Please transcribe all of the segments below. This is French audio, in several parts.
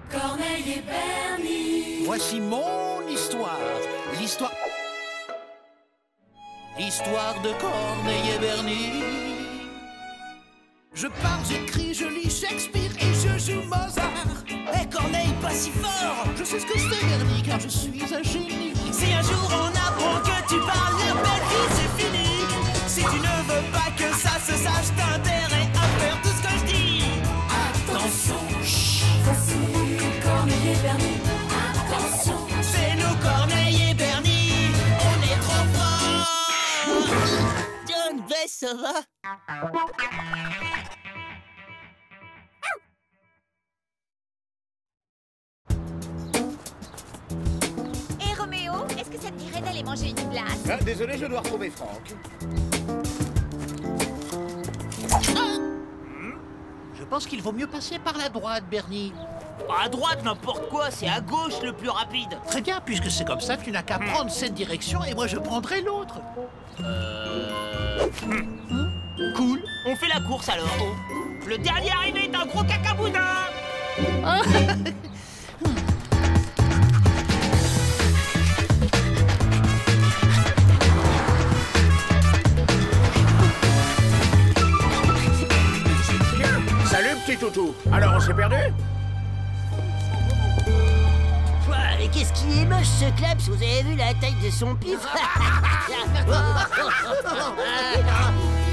Corneille et Bernie. Voici mon histoire. L'histoire de Corneille et Bernie. Je parle, j'écris, je lis Shakespeare et je joue Mozart. Hé Corneille, pas si fort! Je sais ce que c'est, Bernie, car je suis un génie. Si un jour on apprend que tu parles la belle vie, c'est fini. Si tu ne veux pas que ça se sache, t'as intérêt à faire tout ce que je dis. Attention, chut. Voici Corneille et Bernie. Attention. C'est nous Corneille et Bernie, on est trop forts. John, Bess, ça va? Et Roméo, est-ce que ça te dirait d'aller manger une glace? Ah, désolé, je dois retrouver Franck. Je pense qu'il vaut mieux passer par la droite, Bernie. À droite, n'importe quoi, c'est à gauche le plus rapide. Très bien, puisque c'est comme ça, tu n'as qu'à prendre cette direction et moi je prendrai l'autre. Cool. On fait la course alors. Le dernier arrivé est un gros cacaboudin. Salut, petit toutou. Alors, on s'est perdu? Et qu'est-ce qui est moche ce Klebs? Vous avez vu la taille de son pif?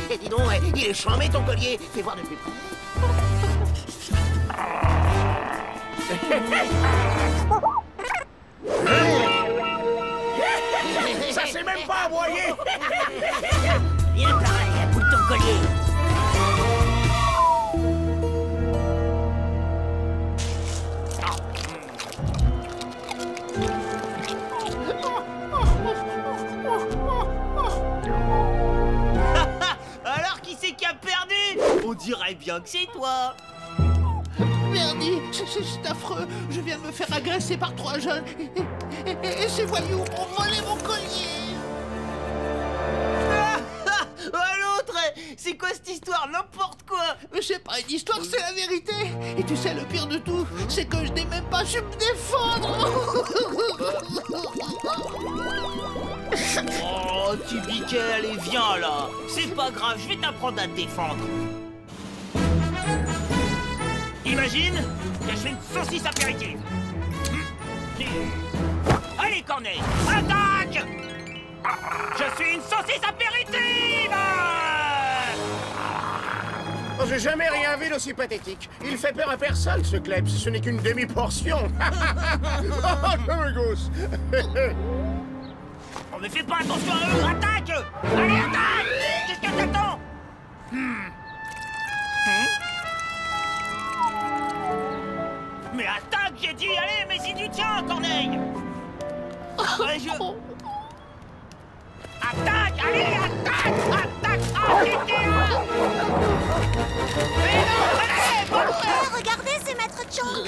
Et dis donc, il est charmé ton collier. Fais voir de plus près. Ça c'est même pas aboyé. Viens par là, boule ton collier. Alors qui c'est qui a perdu? On dirait bien que c'est toi. Bernie, c'est affreux. Je viens de me faire agresser par 3 jeunes. Et ces voyous ont volé mon collier. L'autre, c'est quoi cette histoire? N'importe quoi. C'est pas une histoire, c'est la vérité. Et tu sais, le pire de tout, c'est que je n'ai même pas su me défendre. Oh, tu biquet, allez, viens là. C'est pas grave, je vais t'apprendre à te défendre. Imagine que je fais une saucisse apéritive. Allez, Corneille, attaque! Je suis une saucisse apéritive! Oh, j'ai jamais rien vu d'aussi pathétique. Il fait peur à personne, ce Klebs. Ce n'est qu'une demi-portion. Oh, je me gousse. On ne fait pas attention à eux, attaque! Allez, attaque! Qu'est-ce que t'attends? Mais attaque, j'ai dit! Allez, mais si tu tiens, Corneille! Ouais, Attaque! Allez, attaque! Attaque! Ah, mais non! Allez, bon! Regardez, c'est Maître Chang.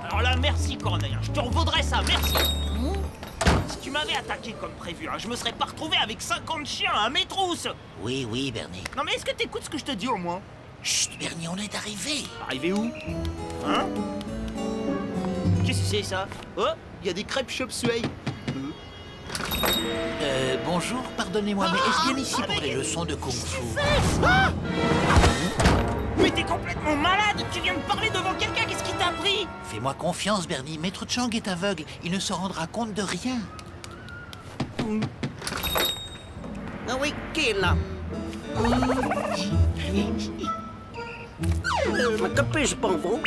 Alors là, merci Corneille, je te revaudrais ça, merci. Si tu m'avais attaqué comme prévu, je me serais pas retrouvé avec 50 chiens à mes trousses. Oui, oui, Bernie. Non mais est-ce que t'écoutes ce que je te dis au moins? Chut, Bernie, on est arrivé. Arrivé où? Hein? Qu'est-ce que c'est ça? Oh, il y a des crêpes chop-suey. Bonjour, pardonnez-moi, mais est-ce bien ici pour les leçons de kung-fu? Mais t'es complètement malade! Tu viens de parler devant quelqu'un, qu'est-ce qui t'a pris? Fais-moi confiance, Bernie. Maître Chang est aveugle. Il ne se rendra compte de rien. Ah oui, qui est là? Ma copine, c'est pas vous.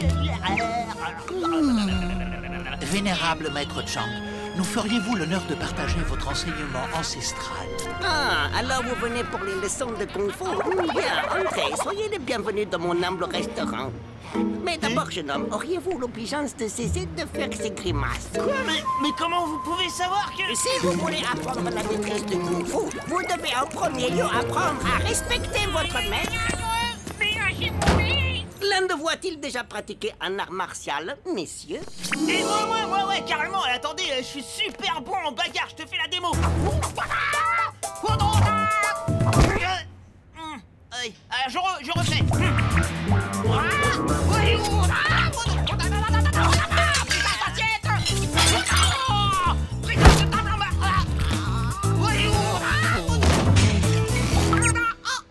Vénérable Maître Chang, nous feriez-vous l'honneur de partager votre enseignement ancestral? Ah, alors vous venez pour les leçons de Kung Fu? Bien, entrez, soyez les bienvenus dans mon humble restaurant. Mais d'abord, jeune homme, auriez-vous l'obligeance de cesser de faire ces grimaces? Quoi? Mais comment vous pouvez savoir que... Si vous voulez apprendre la maîtrise du Kung Fu, vous devez en premier lieu apprendre à respecter votre maître. L'un de vous a-t-il déjà pratiqué un art martial, messieurs? Et ouais, carrément. Et attendez, je suis super bon en bagarre, je te fais la démo. Je refais.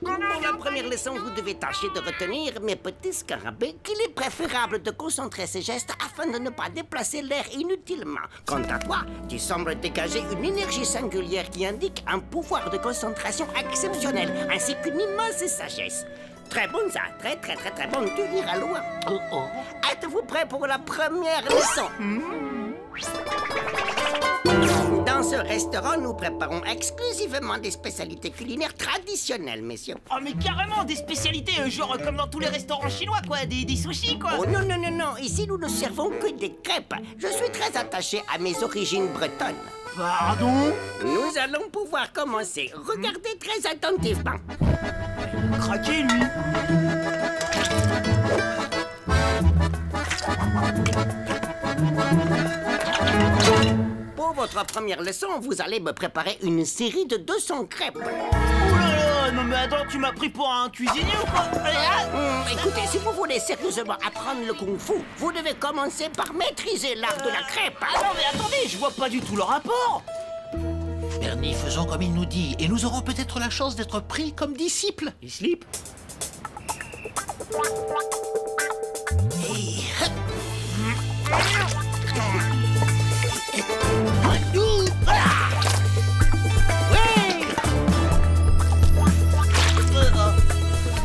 Pour la première leçon, vous devez tâcher de retenir, mes petits scarabées, qu'il est préférable de concentrer ses gestes afin de ne pas déplacer l'air inutilement. Quant à toi, tu sembles dégager une énergie singulière qui indique un pouvoir de concentration exceptionnel, ainsi qu'une immense sagesse. Très bon ça, très bon, tu liras loin. Êtes-vous prêts pour la première leçon? Dans ce restaurant, nous préparons exclusivement des spécialités culinaires traditionnelles, messieurs. Oh mais carrément, des spécialités, genre comme dans tous les restaurants chinois, quoi, des sushis, quoi. Oh non, ici nous ne servons que des crêpes. Je suis très attaché à mes origines bretonnes. Pardon? Nous allons pouvoir commencer. Regardez très attentivement. Craqué, lui. Pour votre première leçon, vous allez me préparer une série de 200 crêpes. Oh là là, non mais attends, tu m'as pris pour un cuisinier ou quoi? Écoutez, si vous voulez sérieusement apprendre le kung-fu, vous devez commencer par maîtriser l'art de la crêpe. Ah non mais attendez, je vois pas du tout le rapport. Bernie, faisons comme il nous dit, et nous aurons peut-être la chance d'être pris comme disciples. Il slip. Et...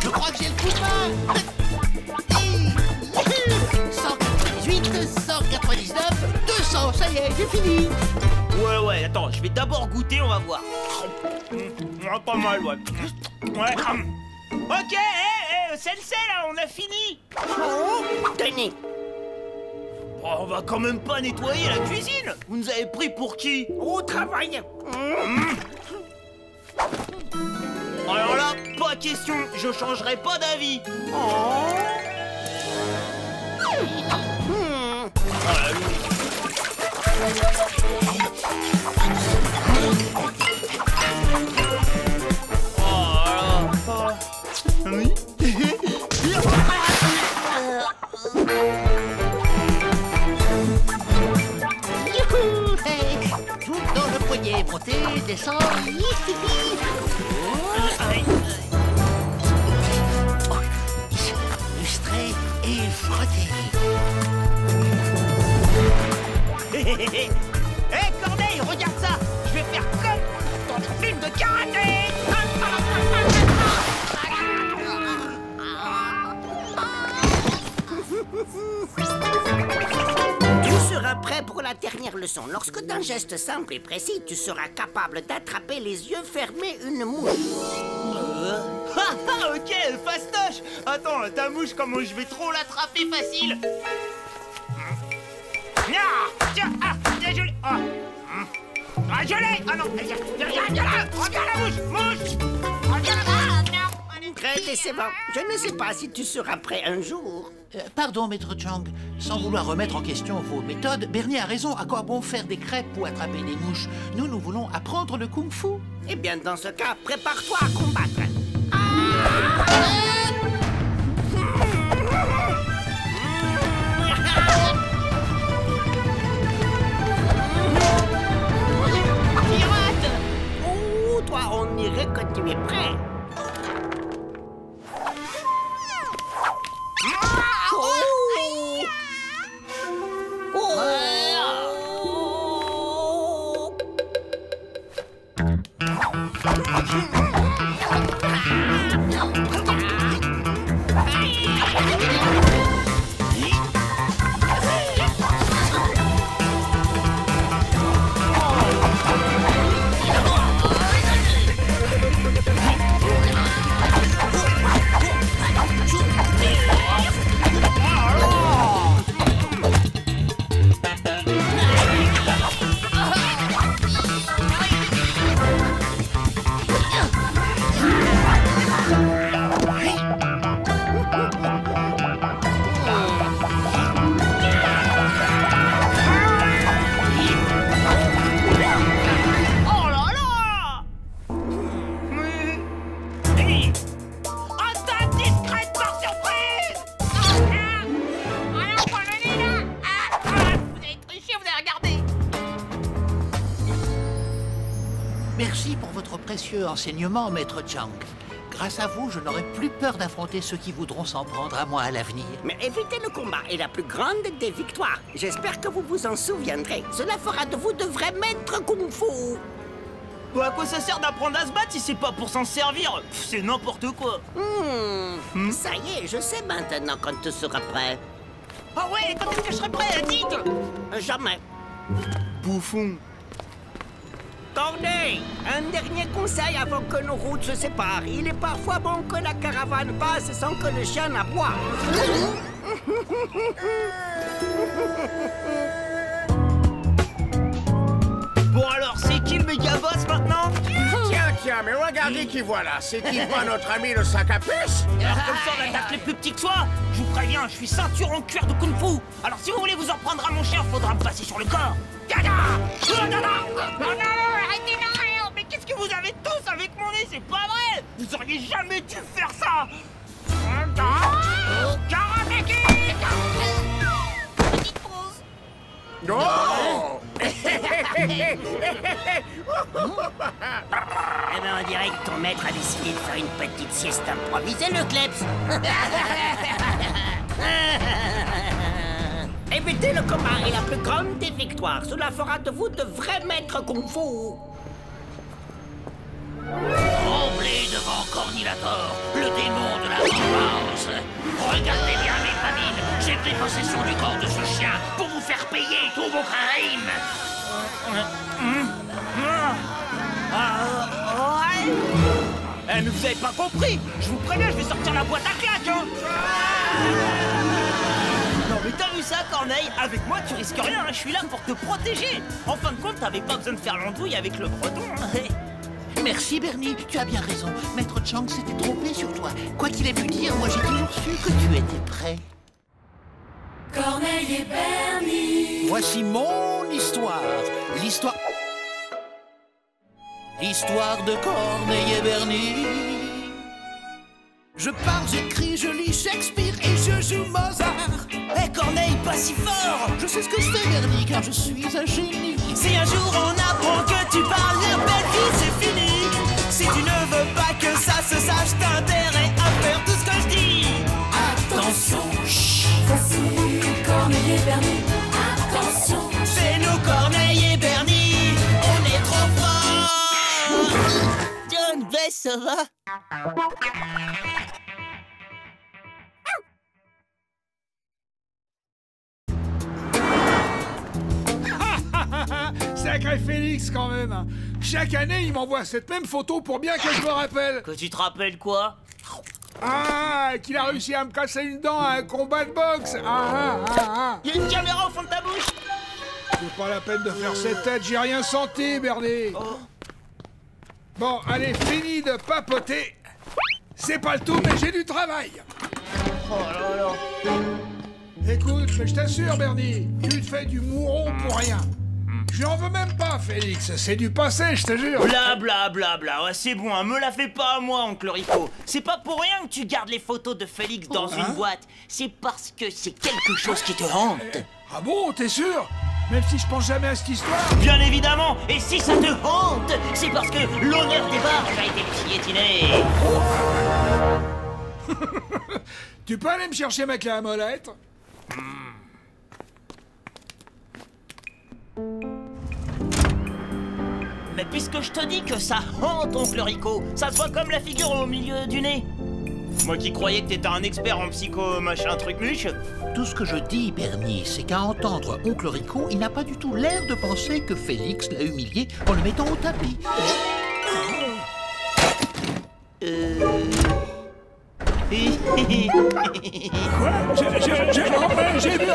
Je crois que j'ai le coup de main. 198, 199, 200, ça y est, j'ai fini. Ouais, attends, je vais d'abord goûter, on va voir. Pas mal, ouais. Ouais. Ok, sensei, là, on a fini. Tenez. Oh, on va quand même pas nettoyer la cuisine. Vous nous avez pris pour qui? Au travail. Alors là, pas question, je changerai pas d'avis. Youhou, hey. Tout dans le poignet, monter, descendre. Lustrer et frotter. Hé, Corneille, regarde ça. Je vais faire comme dans les films de karaté. Tu seras prêt pour la dernière leçon. Lorsque d'un geste simple et précis, tu seras capable d'attraper les yeux fermés une mouche. Ok, fastoche. Attends, ta mouche, comment je vais trop l'attraper facile. Tiens, je l'ai. Je l'ai. Ah non, regarde la mouche. Très décevant. Je ne sais pas si tu seras prêt un jour. Pardon, maître Chang. Sans vouloir remettre en question vos méthodes, Bernie a raison. À quoi bon faire des crêpes ou attraper des mouches? Nous voulons apprendre le kung-fu. Eh bien, dans ce cas, prépare-toi à combattre. Pirate. Oh, toi, on dirait que tu es prêt. Merci pour votre précieux enseignement, Maître Chang. Grâce à vous, je n'aurai plus peur d'affronter ceux qui voudront s'en prendre à moi à l'avenir. Mais éviter le combat est la plus grande des victoires. J'espère que vous vous en souviendrez. Cela fera de vous de vrais maîtres kung-fu. Bon, à quoi ça sert d'apprendre à se battre si c'est pas pour s'en servir? C'est n'importe quoi. Ça y est, je sais maintenant quand tu seras prêt. Ah ouais, quand est-ce que je serai prêt? Dites! Jamais. Bouffon. Corneille, un dernier conseil avant que nos routes se séparent. Il est parfois bon que la caravane passe sans que le chien n'aboie. Bon alors, c'est qui le méga boss maintenant? Tiens, mais regardez qui voilà. C'est-il pas notre ami le sac à puce? Alors comme ça on attaque les plus petits que soi. Je vous préviens, je suis ceinture en cuir de kung fu. Alors si vous voulez vous en prendre à mon chien, faudra me passer sur le corps. Gaga! Oh non, arrêtez, non! Mais qu'est-ce que vous avez tous avec mon nez? C'est pas vrai! Vous auriez jamais dû faire ça! Karate Kid! Petite pause. Non! Eh ben, on dirait que ton maître a décidé de faire une petite sieste improvisée, le Kleps. Éviter le combat est la plus grande des victoires. Cela fera de vous de vrais maîtres kung-fu. Tremblez devant Cornilator, le démon de la vengeance. Regardez bien mes famines, j'ai pris possession du corps de ce chien pour vous faire payer tous vos crimes. Eh mais vous avez pas compris! Je vous préviens, je vais sortir la boîte à claques, hein! Non mais t'as vu ça, Corneille? Avec moi tu risques rien, hein. Je suis là pour te protéger! En fin de compte, t'avais pas besoin de faire l'andouille avec le breton, hein. Merci, Bernie. Tu as bien raison. Maître Chang s'était trompé sur toi. Quoi qu'il ait pu dire, moi j'ai toujours su que tu étais prêt. Corneille et Bernie. Voici mon histoire. L'histoire de Corneille et Bernie. Je parle, j'écris, je lis Shakespeare et je joue Mozart. Eh Corneille, pas si fort! Je sais ce que c'est, Bernie, car je suis un génie. Si un jour on apprend que tu parles, la belle vie c'est fini! Si tu ne veux pas que ça se sache, t'as intérêt à faire tout ce que je dis! Attention, chut! Voici Corneille et Bernie. Attention. C'est nous Corneille et Bernie! On est trop forts! John Bess, ça va? Sacré Félix quand même. Chaque année, il m'envoie cette même photo pour bien que je me rappelle. Que tu te rappelles quoi? Ah, qu'il a réussi à me casser une dent à un combat de boxe. Il y a une caméra au fond de ta bouche! C'est pas la peine de faire cette tête, j'ai rien senti, Bernie. Oh. Bon, allez, fini de papoter. C'est pas le tout, mais j'ai du travail. Oh là là! Écoute, mais je t'assure, Bernie, tu te fais du mouron pour rien. Je n'en veux même pas, Félix. C'est du passé, je te jure. Bla bla bla bla, ouais, c'est bon, hein, me la fais pas à moi, oncle Rico. C'est pas pour rien que tu gardes les photos de Félix dans une boîte. C'est parce que c'est quelque chose qui te hante. Ah bon, t'es sûr? Même si je pense jamais à cette histoire. Bien évidemment, et si ça te hante, c'est parce que l'honneur des barges a été piétiné. Tu peux aller me chercher ma clé à molette? Mais puisque je te dis que ça hante, oncle Rico, ça se voit comme la figure au milieu du nez. Moi qui croyais que t'étais un expert en psycho machin truc muche. Tout ce que je dis, Bernie, c'est qu'à entendre Oncle Rico, il n'a pas du tout l'air de penser que Félix l'a humilié en le mettant au tapis. J'ai vu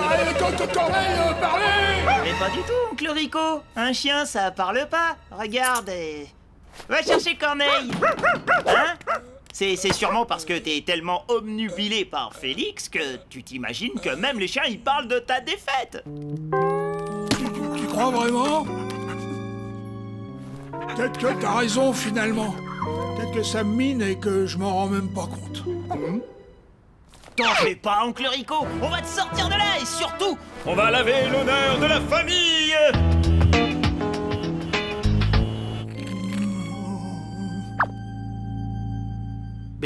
Corneille parler. Mais pas du tout, oncle Rico. Un chien, ça parle pas. Regarde, va chercher Corneille. Hein? C'est sûrement parce que t'es tellement obnubilé par Félix que tu t'imagines que même les chiens, ils parlent de ta défaite. Tu crois vraiment? Peut-être que t'as raison, finalement. Peut-être que ça me mine et que je m'en rends même pas compte. T'en fais pas, oncle Rico. On va te sortir de là et surtout, on va laver l'honneur de la famille.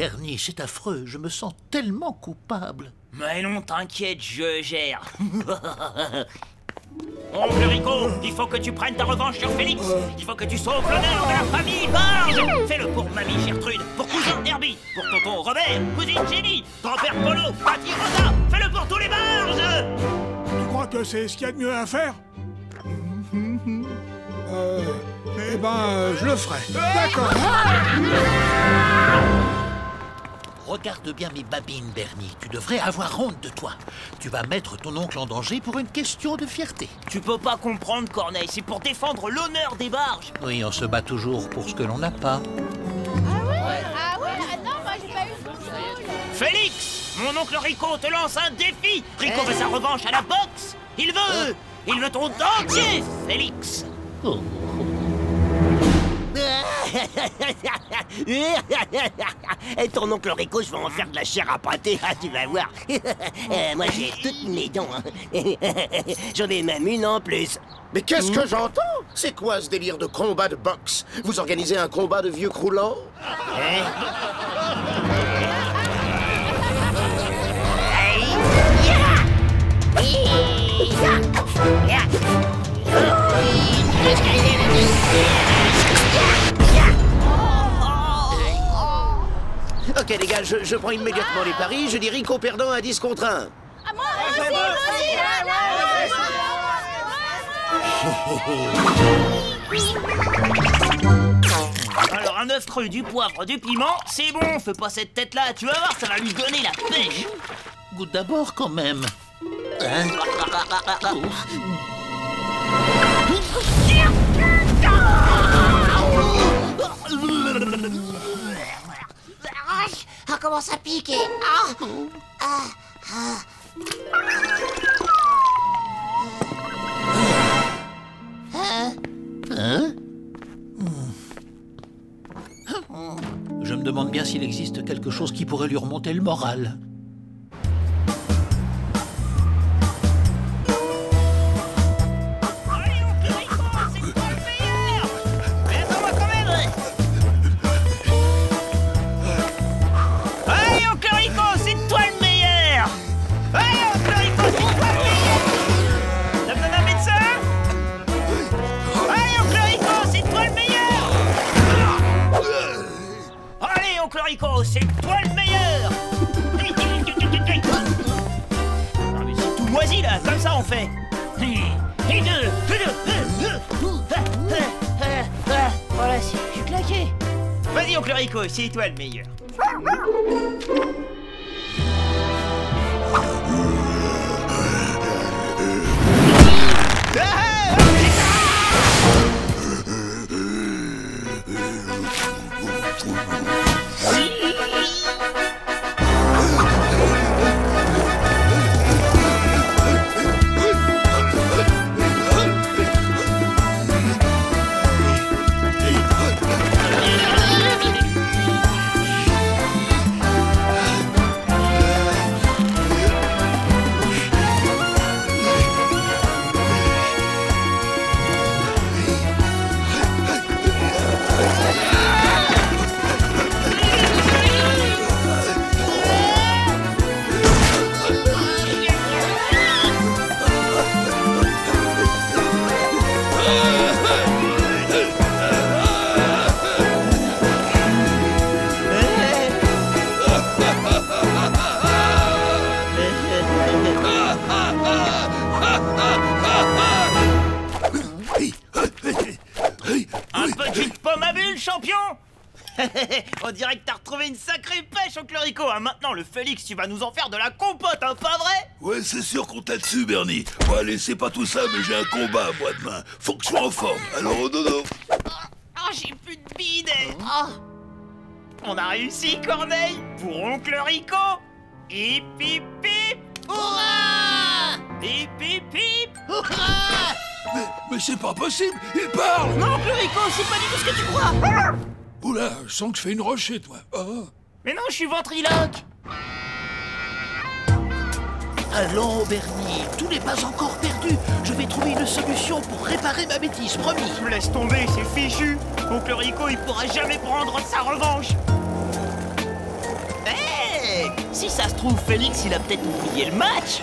Bernie, c'est affreux. Je me sens tellement coupable. Mais non, t'inquiète, je gère. Oncle Rico, il faut que tu prennes ta revanche sur Félix. Il faut que tu sauves l'honneur de la famille Barge. Fais-le pour mamie Gertrude, pour cousin Herbie, pour tonton Robert, cousine Jenny, grand-père Polo, Patty Rosa. Fais-le pour tous les Barges. Tu crois que c'est ce qu'il y a de mieux à faire? Eh ben, je le ferai. D'accord. Regarde bien mes babines, Bernie. Tu devrais avoir honte de toi. Tu vas mettre ton oncle en danger pour une question de fierté. Tu peux pas comprendre, Corneille, c'est pour défendre l'honneur des Barges. Oui, on se bat toujours pour ce que l'on n'a pas. Ah non, moi j'ai pas eu le contrôle. Félix, mon oncle Rico te lance un défi. Rico veut sa revanche à la boxe. Il veut ton dentier, Félix. Oh. Et ton oncle Rico, je vais en faire de la chair à pâté, tu vas voir. Moi, j'ai toutes mes dents. J'en ai même une en plus. Mais qu'est-ce que j'entends? C'est quoi ce délire de combat de boxe? Vous organisez un combat de vieux croulants? Ok les gars, je prends immédiatement les paris, je dis Rico perdant à 10 contre 1. Ah, moi aussi, Alors un œuf creux, du poivre, du piment, c'est bon, fais pas cette tête-là, tu vas voir, ça va lui donner la pêche. Goûte d'abord quand même. Hein? Ah, comment ça pique? Hein? Je me demande bien s'il existe quelque chose qui pourrait lui remonter le moral. Allez, oncle Rico, c'est toi le meilleur. Mais attends-moi quand même. Allez, oncle Rico, c'est toi le meilleur. Allez, oncle Rico, c'est toi le meilleur. T'as besoin d'un médecin? Allez, oncle Rico, c'est toi le meilleur. Allez, oncle Rico, c'est toi le meilleur. Non mais c'est tout moisi là, comme ça on fait. Et deux. Voilà, je suis claqué. Vas-y, oncle Rico, c'est toi le meilleur. Un petite pomme à bulle, champion. On dirait que t'as retrouvé une sacrée pêche, oncle Rico. Ah, maintenant, le Félix, tu vas nous en faire de la compote, hein, pas vrai? Ouais, c'est sûr qu'on t'a dessus, Bernie. Bon, allez, c'est pas tout ça, mais j'ai un combat, moi, demain. Faut que je sois en forme. Alors, au dodo. Ah, j'ai plus de bide. Ah. On a réussi, Corneille, pour oncle Rico. Hip, hip, hip. Hurrah! Hip, hip, hip. Hurrah! Mais c'est pas possible, il parle. Non, oncle Rico, c'est pas du tout ce que tu crois. Oula, je sens que je fais une rochée, toi. Oh. Mais non, je suis ventriloque. Allons, Bernie, tout n'est pas encore perdu. Je vais trouver une solution pour réparer ma bêtise, promis. Laisse tomber, c'est fichu. Oncle Rico, il pourra jamais prendre sa revanche. Si ça se trouve, Félix, il a peut-être oublié le match.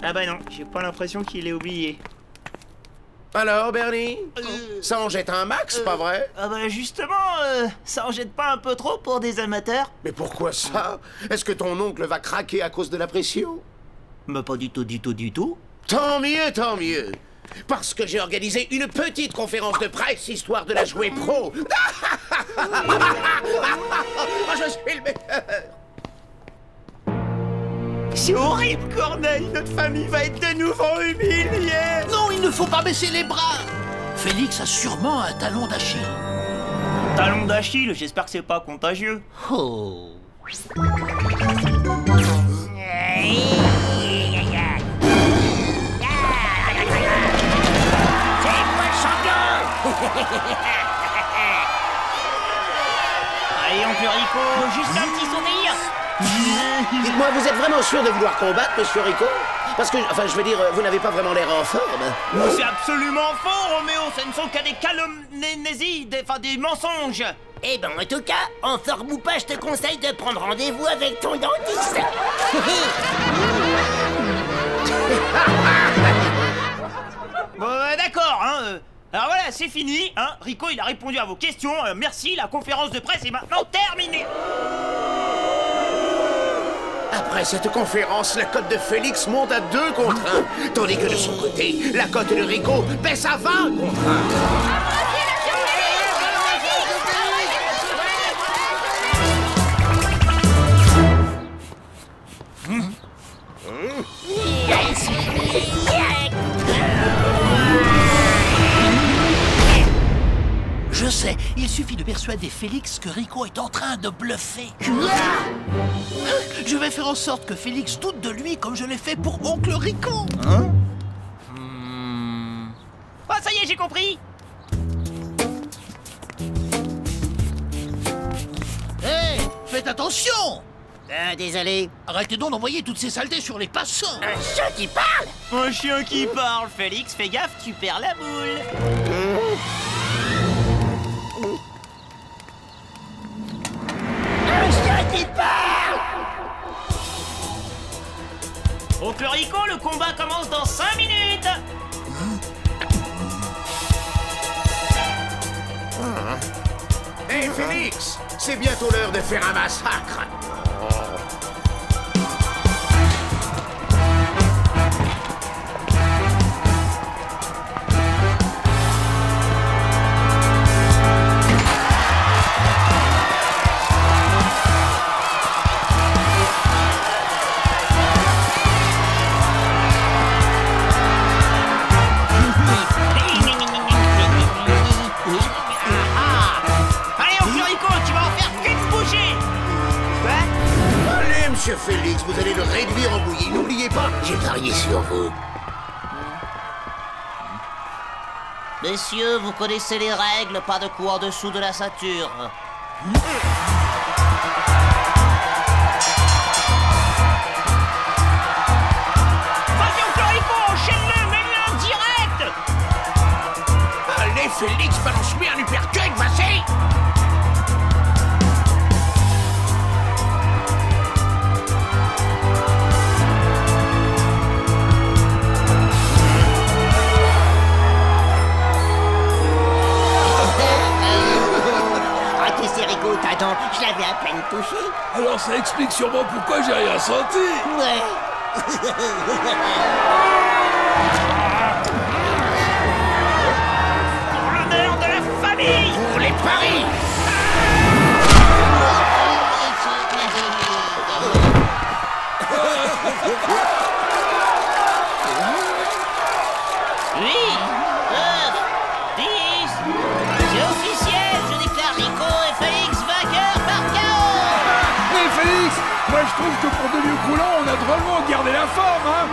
Ah bah non, j'ai pas l'impression qu'il ait oublié. Alors, Bernie, ça en jette un max, pas vrai? Ah bah justement, ça en jette pas un peu trop pour des amateurs? Mais pourquoi ça? Est-ce que ton oncle va craquer à cause de la pression? Bah pas du tout, du tout, du tout. Tant mieux, tant mieux. Parce que j'ai organisé une petite conférence de presse histoire de la jouer pro. Je suis le meilleur. C'est horrible, Corneille. Notre famille va être de nouveau humiliée. Non, il ne faut pas baisser les bras. Félix a sûrement un talon d'Achille. Talon d'Achille, j'espère que c'est pas contagieux. Oh. Allez, oncle Rico, juste un petit sourire. Dites-moi, vous êtes vraiment sûr de vouloir combattre, monsieur Rico? Parce que, enfin, je veux dire, vous n'avez pas vraiment l'air en forme. Mais c'est absolument faux, Roméo. Ce ne sont qu'à des calomnies, des mensonges. Eh ben, en tout cas, en forme ou pas, je te conseille de prendre rendez-vous avec ton dentiste. Bon, d'accord, hein. Alors voilà, c'est fini, hein. Rico, il a répondu à vos questions. Merci, la conférence de presse est maintenant terminée. Après cette conférence, la cote de Félix monte à 2 contre 1. Tandis que de son côté, la cote de Rico baisse à 20 contre 1. Je sais, il suffit de persuader Félix que Rico est en train de bluffer. Je vais faire en sorte que Félix doute de lui comme je l'ai fait pour oncle Rico. Hein? Oh, ça y est, j'ai compris. Hé, faites attention! Désolé. Arrêtez donc d'envoyer toutes ces saletés sur les passants. Un chat qui parle? Un chien qui parle, Félix, fais gaffe, tu perds la boule. Un chat qui parle! Oncle Rico, le combat commence dans 5 minutes. Hé, Félix, c'est bientôt l'heure de faire un massacre. Monsieur Félix, vous allez le réduire en bouillie. N'oubliez pas, j'ai parié sur vous. Messieurs, vous connaissez les règles, pas de coup en dessous de la ceinture. Vas-y, Oncle Rico, enchaîne-le, mets-le en direct. Allez, Félix, balance-lui un uppercut, vas-y. Je l'avais à peine touché. Alors ça explique sûrement pourquoi j'ai rien senti. Ouais. Pour l'honneur de la famille. Pour les paris. Moi, je trouve que pour Demi Croulant, on a drôlement gardé la forme, hein.